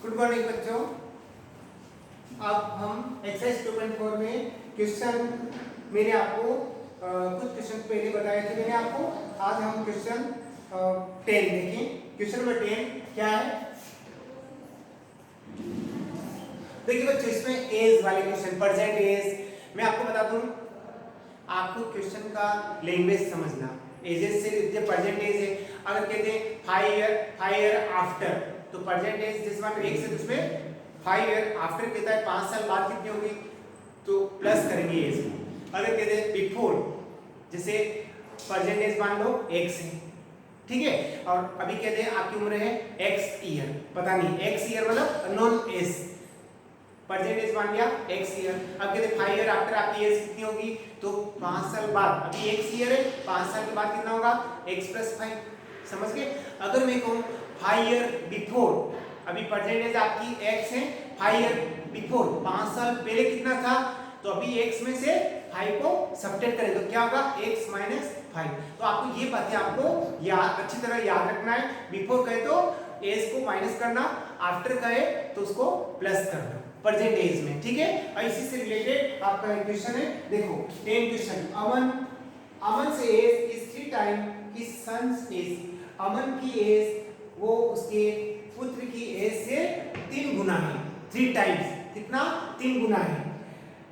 Good morning बच्चों। अब हम एक्सरसाइज 2.4 में क्वेश्चन मैंने आपको कुछ क्वेश्चन पहले बताए थे मैंने आपको। आज हम क्वेश्चन 10 देखें। क्वेश्चन नंबर 10 क्या है? देखिए बच्चों, इसमें एज वाले क्वेश्चन, प्रेजेंट एज। मैं आपको बता दूं, आपको क्वेश्चन का लैंग्वेज समझना। एजेस से जो प्रेजेंट एज है, अगर कहते हैं 5 ईयर आफ्टर, तो प्रेजेंट एज जिस बात एक से उसमें 5 ईयर आफ्टर कहता है 5 साल बाद कितनी होगी, तो प्लस करेंगे एज को। अगर कहते हैं बिफोर, जैसे प्रेजेंट एज मान लो x है, ठीक है, और अभी कहते हैं आपकी उम्र है x ईयर, पता नहीं x ईयर मतलब अननोन एज, प्रेजेंट एज मान लिया x ईयर। अब कहते हैं 5 ईयर आफ्टर आपकी एज कितनी होगी, तो 5 साल बाद, अभी x ईयर है, 5 साल के बाद कितना होगा x + 5। समझ गए? अगर मैं कहूं 5 ईयर बिफोर, अभी प्रेजेंट एज आपकी x है, 5 ईयर बिफोर 5 साल पहले कितना था, तो अभी x में से 5 को सब्ट्रैक्ट करें तो क्या होगा x - 5। तो आपको ये बातें आपको याद, अच्छी तरह याद रखना है। बिफोर कहे तो एज को माइनस करना, आफ्टर कहे तो उसको प्लस करना प्रेजेंट एज में, ठीक है। और इसी से रिलेटेड आपका एक क्वेश्चन है, देखो 10 क्वेश्चन। अमन से age is 3 time his sons age. Aman की एज वो उसके पुत्र की एज से 3 गुना है। 3 टाइम्स, कितना? 3 गुना है।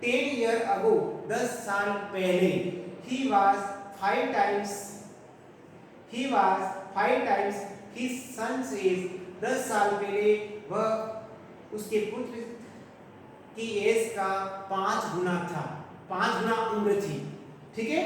10 ईयर अगो, 10 साल पहले, he was 5 times his son's age। 10 साल पहले वह उसके पुत्र की एज का 5 गुना था, 5 गुना उम्र थी, ठीक है।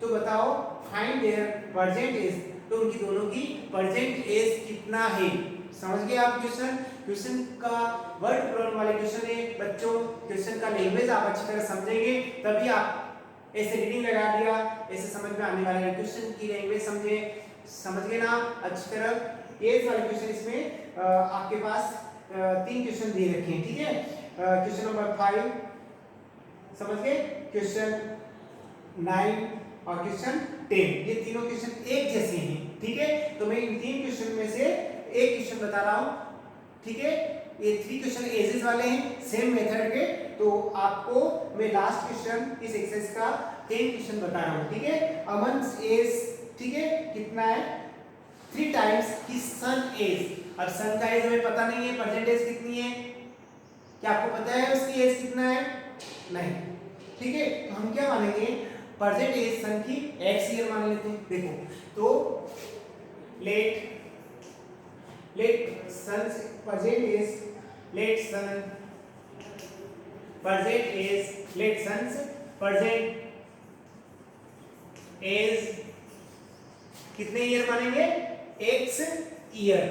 तो बताओ फाइंड देयर प्रेजेंट एज, तो उनकी दोनों की प्रेजेंट एज कितना है। समझ गए आप क्वेश्चन का वर्ड प्रॉब्लम वाले क्वेश्चन है बच्चों। क्वेश्चन का लैंग्वेज आप अच्छी तरह समझेंगे तभी आप ऐसे रीडिंग लगा दिया ऐसे समझ में आने वाला है। क्वेश्चन की लैंग्वेज समझ गए ना अच्छी तरह। एज वाले क्वेश्चन इसमें आपके पास 3 क्वेश्चन दिए रखे हैं, ठीक है। क्वेश्चन नंबर 5 समझ गए, क्वेश्चन 9 और क्वेश्चन 10, ये तीनों क्वेश्चन एक जैसे हैं, ठीक है। तो मैं इन 3 क्वेश्चन में से एक क्वेश्चन बता रहा हूं, ठीक है। ये 3 क्वेश्चन एजेस वाले हैं, सेम मेथड के। तो आपको मैं लास्ट क्वेश्चन इस एक्सरसाइज का 10 क्वेश्चन बता रहा हूं, ठीक है। अमन्स एज, ठीक है, कितना है? 3 टाइम्स हिज सन एज। अब सन का एज हमें पता नहीं है, प्रेजेंट एज कितनी है, क्या आपको पता है उसकी एज कितना है? नहीं, ठीक है। तो हम क्या मानेंगे, प्रेजेंट एज सन की x ईयर मान लेते हैं। देखो तो let son present age, let sons present age कितने ईयर मानेंगे? x year.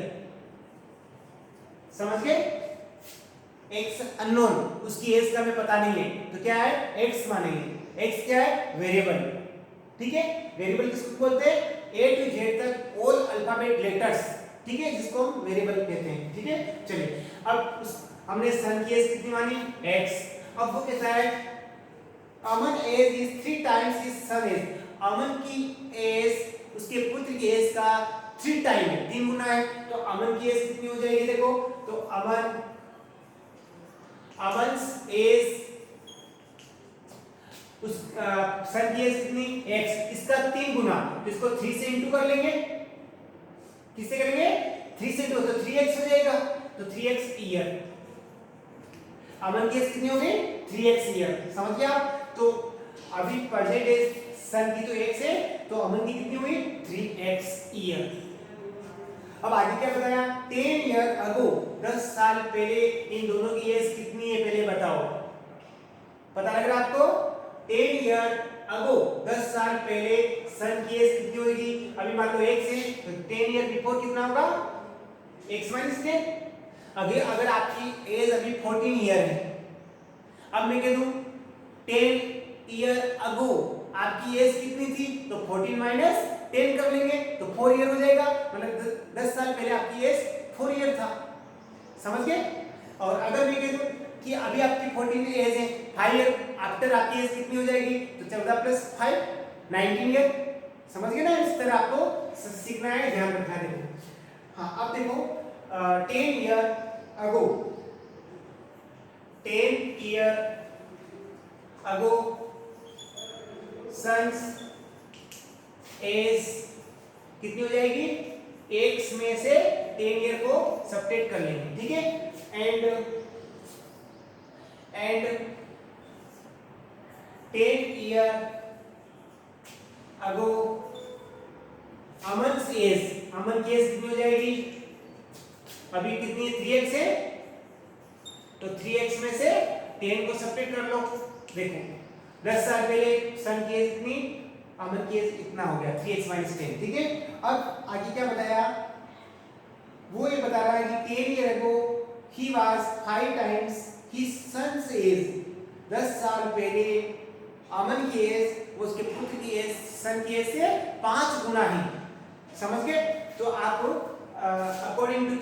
समझ गए? x अननोन, उसकी एज का हमें पता नहीं है, तो क्या है x मानेंगे। x क्या है? वेरिएबल, ठीक है। वेरिएबल किसको बोलते हैं? A to Z तक ऑल अल्फाबेट लेटर्स, ठीक है, जिसको हम वेरिएबल कहते हैं, ठीक है। चलिए अब हमने सन की एज कितनी मानी? x। अब वो कहता है Aman age is 3 times his son age. Aman की एज उसके पुत्र की एज का 3 टाइम है, 3 गुना है। तो अमन की एज कितनी हो जाएगी? देखो तो अमन्स एज, उस सन की एज कितनी? x, इसका 3 गुना, तो इसको 3 से इंटू कर लेंगे। किससे करेंगे? 3 से इंटू, तो 3x हो जाएगा, तो 3x ईयर। अमन की एज कितनी होगी? 3x year. समझ गया आप? तो अभी प्रेजेंट एज सन की तो x है, तो अमन की कितनी हुई? 3x year. अब आगे क्या बताया? 10 ईयर अगो, 10 साल पहले इन दोनों की एज कितनी है पहले बताओ। पता लग रहा है आपको? 10 ईयर अगो, 10 साल पहले सन की एज कितनी होगी? अभी मान लो x है, तो 10 ईयर बिफोर कितना होगा? x - 10। अगर आपकी एज अभी 14 ईयर है, अब मैं कह दूं 10 ईयर अगो आपकी एज कितनी थी, तो 14 - 10 कर लेंगे तो 4 ईयर हो जाएगा, मतलब 10 साल पहले आपकी एज 4 ईयर था। समझ गए? और अगर मैं कह दूं कि अभी आपकी 14 एज है, 5 ईयर आफ्टर आपकी एज कितनी हो जाएगी, तो 14 + 5 19 ईयर। समझ गए ना? इस तरह आपको सीखना है, ध्यान रखना है। देखो हाँ, अब देखो 10 year ago, 10 year ago, son's age कितनी हो जाएगी, x में से 10 ईयर को सब्ट्रैक्ट कर लेंगे, ठीक है। एंड 10 ईयर अगो अमन की एज कितनी हो जाएगी, अभी कितनी 3x है, तो 3x में से 10 को सब्ट्रैक्ट कर लो। देखो 10 साल पहले सन की एज इतनी, अमन की एज इतना हो गया 3x - 10, ठीक है। अब आगे क्या बताया, वो ये बता रहा है कि 10 year ago he was 5 times his sons age, 10 साल पहले अमन की एज वो उसके पुत्र की एज सन की एज से 5 गुना ही, समझ गए। तो आप अकॉर्डिंग टू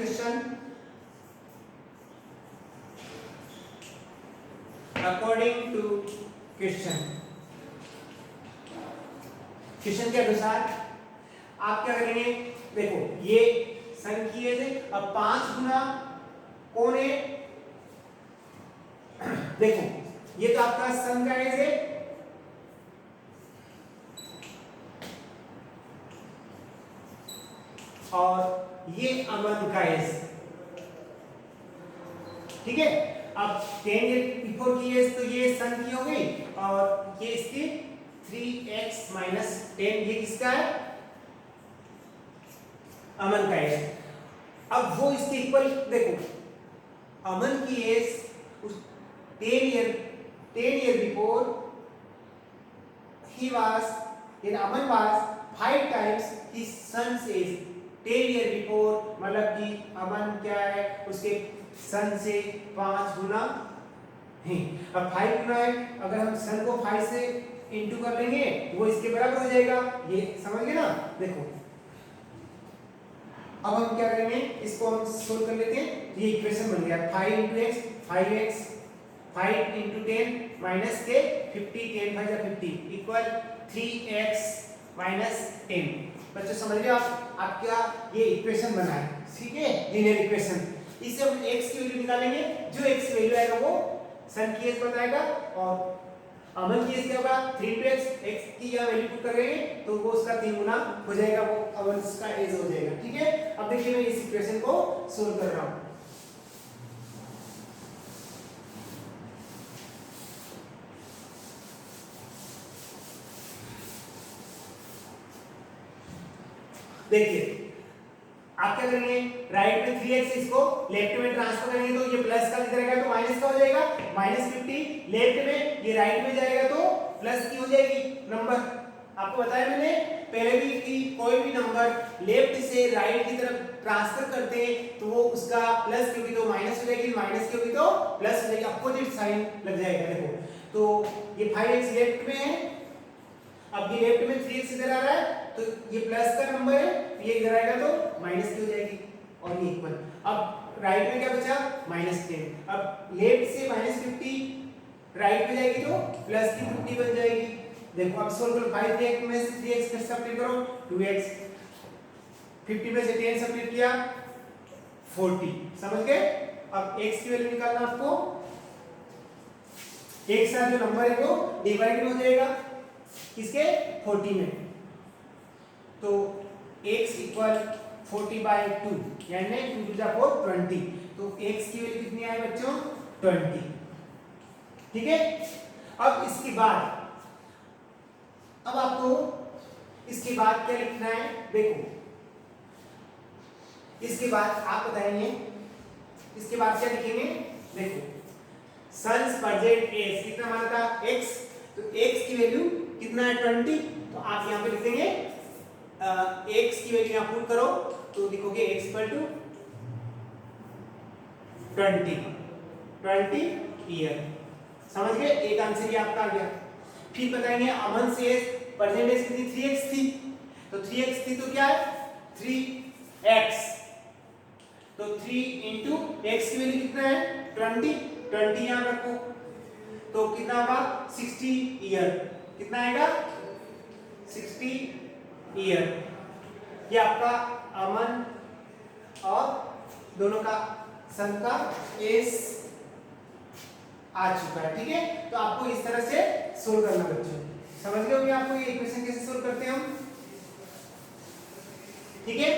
क्वेश्चन के अनुसार आप क्या करेंगे, देखो ये सन की एज है, अब 5 गुना कौन है, देखो ये तो आपका सन का एज है, और ये अमन का एज, ठीक है। अब 10 ईयर बिफोर की एज तो ये सन की हो गई, और ये इसकी 3x - 10, ये किसका है, अमन का एज। अब वो इसके इक्वल, देखो अमन की age 10 year before he was, Aman was 5 times his sons age, 10 year before मतलब कि अमन क्या है, उसके सन से 5 गुना है। अब 5 गुना है, अगर हम सन को 5 से इंटू कर लेंगे वो इसके बराबर हो जाएगा, ये समझ गए ना। देखो अब हम क्या करेंगे, इसको हम सोल्व कर लेते हैं। ये इक्वेशन बन गया 5 × x 5x 5 × 10 माइनस के 50, 10 5 50 इक्वल 3x - 10। बच्चों समझ रहे हो आप, आपका ये इक्वेशन बना है, ठीक है, लीनियर इक्वेशन। इससे हम x की वैल्यू निकालेंगे, जो x की वैल्यू आएगा वो सन की एज बताएगा, और अमन की एज क्या होगा 3 × x की यह वैल्यू पुट करेंगे तो वो उसका 3 गुना हो जाएगा, वो अमन का एज हो जाएगा, ठीक है। अब देखिए मैं इस इक्वेशन को सोल्व कर रहा हूं। देखिए आप क्या करेंगे, राइट में 3x, इसको लेफ्ट में ट्रांसफर करेंगे तो ये प्लस का इधर आएगा तो माइनस का हो जाएगा, -50 लेफ्ट में, ये राइट में जाएगा तो प्लस की हो जाएगी नंबर। आपको बताया मैंने पहले भी कि कोई भी नंबर लेफ्ट से राइट की तरफ ट्रांसफर करते हैं तो वो उसका प्लस की होगी तो माइनस हो जाएगी, माइनस की होगी तो प्लस हो जाएगी, अपोजिट साइन लग जाएगा। देखो तो ये 5x लेफ्ट में है, अब ये लेफ्ट में 3x इधर आ रहा है तो ये प्लस का नंबर है, ये इधर आएगा तो माइनस की हो जाएगी, और ये इक्वल। अब राइट में क्या बचा -10, अब लेफ्ट से -50 राइट में जाएगी तो प्लस की 50 बन जाएगी। देखो अब सोल्व करो, 5 3x में से 3x का सब्ट्रैक्ट करो 2x, 50 में से 10 सब्ट्रैक्ट किया 40, समझ गए। अब x की वैल्यू निकालना आपको, एक साथ जो नंबर है वो डिवाइड में हो जाएगा किसके 40 में, तो x इक्वल 40/2 यानी 2 to the 4 20, तो x की वैल्यू कितनी आई बच्चों 20, ठीक है। अब इसके बाद आपको इसके बाद क्या लिखना है, देखो इसके बाद आप बताएंगे, इसके बाद क्या लिखेंगे, देखो सन्स प्रेजेंट एज कितना माना था x, तो x की वैल्यू कितना है 20, तो आप यहां पे लिख देंगे x की वैल्यू यहां पुट करो तो लिखोगे x = 20 ईयर, समझ गए। एक आंसर ये आपका आ गया। फिर बताएंगे अमन से प्रेजेंट एज कितनी 3x थी, तो 3x थी तो क्या है 3x, तो 3 × x की वैल्यू कितना है 20 यहां रखो तो कितना होगा 60 ईयर, कितना आएगा 60 ईयर। ये आपका अमन और दोनों का सन का एस आ चुका है। ठीक है, तो आपको इस तरह से सोल्व करना बच्चों, समझ गए होंगे आपको ये इक्वेशन कैसे सोल्व करते हैं हम। ठीक है,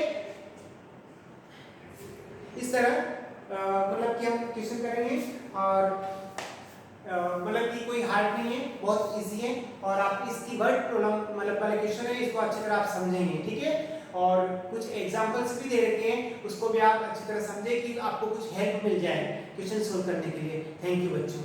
इस तरह मतलब कि हम क्वेश्चन करेंगे और मतलब कि कोई हार्ड नहीं है, बहुत इजी है और आप इसकी वर्ड प्रॉब्लम मतलब वाले क्वेश्चन है, इसको अच्छी तरह आप समझेंगे। ठीक है, और कुछ एग्जांपल्स भी दे रखे हैं, उसको भी आप अच्छी तरह समझे कि आपको कुछ हेल्प मिल जाए क्वेश्चन सोल्व करने के लिए। थैंक यू बच्चों।